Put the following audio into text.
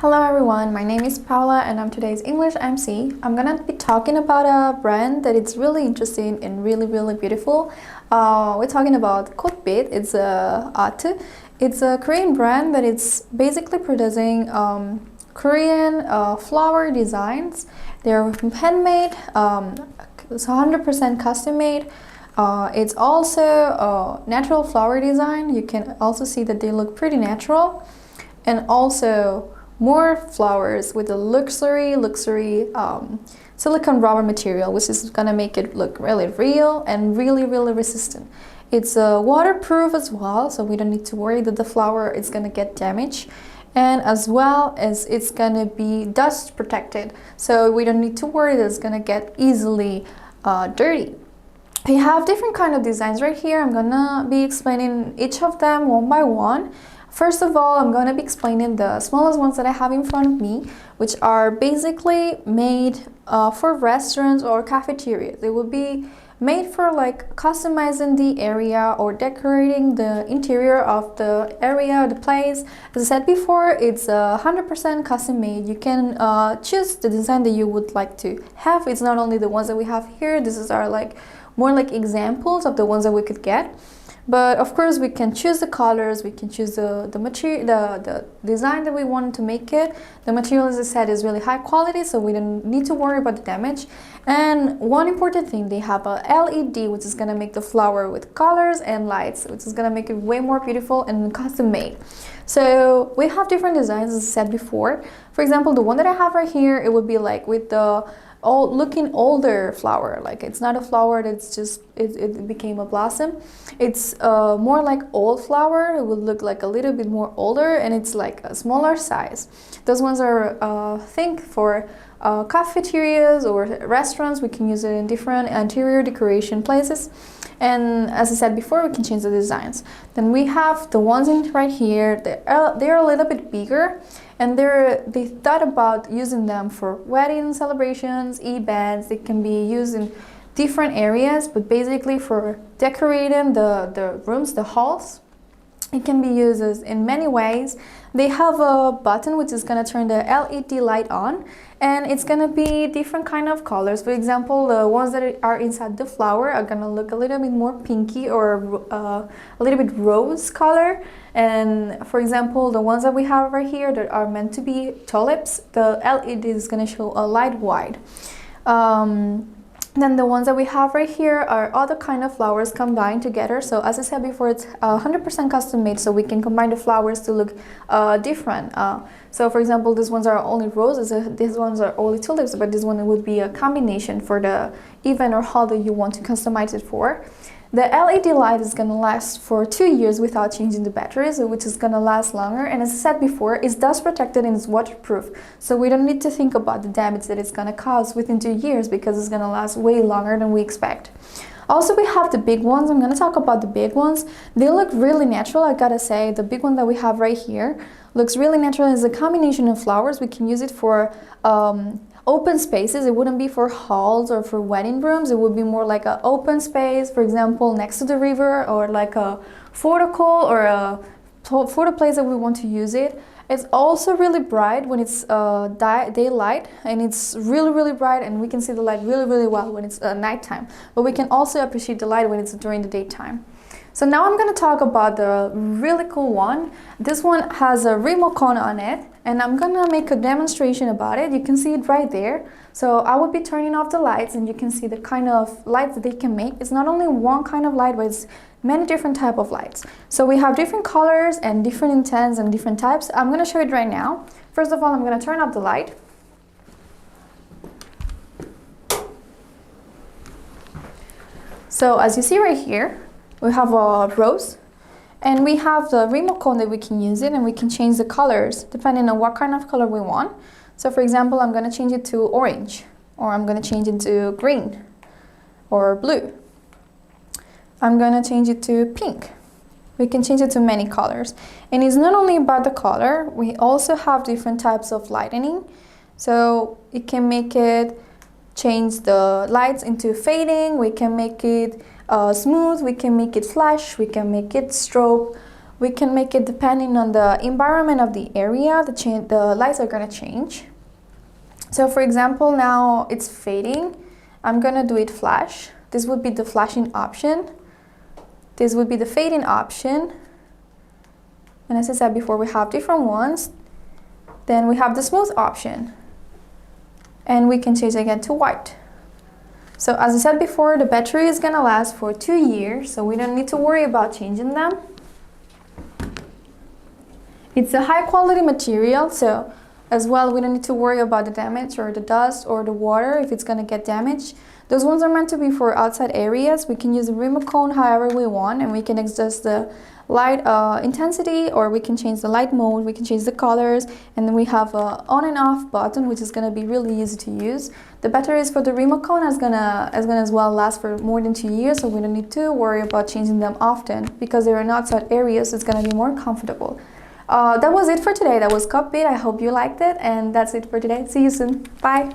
Hello everyone, my name is Paula and I'm today's English MC. I'm gonna be talking about a brand that it's really interesting and really beautiful. We're talking about Ggotbit. It's a art. It's a Korean brand that it's basically producing Korean flower designs. They're handmade, it's 100% custom made. It's also natural flower design. You can also see that they look pretty natural, and also more flowers with a luxury silicone rubber material, which is gonna make it look really real and really resistant. It's waterproof as well, so we don't need to worry that the flower is gonna get damaged, and as well as it's gonna be dust protected, so we don't need to worry that it's gonna get easily dirty. We have different kind of designs right here. I'm gonna be explaining each of them one by one. First of all, I'm going to be explaining the smallest ones that I have in front of me, which are basically made for restaurants or cafeterias. They will be made for like customizing the area or decorating the interior of the area, the place. As I said before, it's 100% custom made. You can choose the design that you would like to have. It's not only the ones that we have here. This is our more like examples of the ones that we could get. But of course we can choose the colors, we can choose the material, the design that we want to make it. The material, as I said, is really high quality, so we don't need to worry about the damage. And one important thing, they have a LED, which is gonna make the flower with colors and lights, which is gonna make it way more beautiful and custom made. So we have different designs, as I said before. For example, the one that I have right here, it would be like with the looking older flower. Like it's not a flower that's just it became a blossom. It's more like old flower. It would look like a little bit more older, and it's like a smaller size. Those ones are think for cafeterias or restaurants. We can use it in different interior decoration places. And as I said before, we can change the designs. Then we have the ones in right here. They're a little bit bigger, and they thought about using them for wedding celebrations, events. They can be used in different areas, but basically for decorating the rooms, the halls. It can be used in many ways. They have a button which is going to turn the LED light on, and it's going to be different kind of colors. For example, the ones that are inside the flower are going to look a little bit more pinky or a little bit rose color. And for example, the ones that we have right here that are meant to be tulips, the LED is going to show a light white. Then the ones that we have right here are other kind of flowers combined together. So as I said before, it's 100% custom made, so we can combine the flowers to look different. So for example, these ones are only roses, these ones are only tulips, but this one would be a combination for the event or hall that you want to customize it for. The LED light is going to last for 2 years without changing the batteries, which is going to last longer. And as I said before, it's dust protected and it's waterproof. So we don't need to think about the damage that it's going to cause within 2 years, because it's going to last way longer than we expect. Also, we have the big ones. I'm going to talk about the big ones. They look really natural, I gotta say. The big one that we have right here looks really natural. It's a combination of flowers. We can use it for open spaces. It wouldn't be for halls or for wedding rooms. It would be more like an open space, for example, next to the river, or like a photo call or a photo place that we want to use it. It's also really bright when it's daylight, and it's really bright, and we can see the light really well when it's nighttime. But we can also appreciate the light when it's during the daytime. So now I'm going to talk about the really cool one. This one has a remote on it, and I'm going to make a demonstration about it. You can see it right there. So I will be turning off the lights, and you can see the kind of lights that they can make. It's not only one kind of light, but it's many different type of lights. So we have different colors and different intents and different types. I'm going to show it right now. First of all, I'm going to turn off the light. So as you see right here, we have a rose, and we have the remote cone that we can use it, and we can change the colors depending on what kind of color we want. So for example, I'm going to change it to orange, or I'm going to change it to green or blue. I'm going to change it to pink. We can change it to many colors. And it's not only about the color, we also have different types of lighting. So it can make it change the lights into fading, we can make it smooth, we can make it flash, we can make it strobe. we can make it depending on the environment of the area. The lights are gonna change. So for example, now it's fading. I'm gonna do it flash. This would be the flashing option. This would be the fading option. And as I said before, we have different ones. Then we have the smooth option. And we can change again to white. So as I said before, the battery is gonna last for 2 years, so we don't need to worry about changing them. It's a high quality material, so as well we don't need to worry about the damage or the dust or the water if it's gonna get damaged. Those ones are meant to be for outside areas. We can use the remote cone however we want, and we can adjust the light intensity, or we can change the light mode, we can change the colors, and then we have a on and off button, which is going to be really easy to use. The batteries for the remote cone is gonna as well last for more than 2 years, so we don't need to worry about changing them often because they're in outside areas, so it's going to be more comfortable. That was it for today. That was Ggotbit. I hope you liked it, and that's it for today. See you soon. Bye.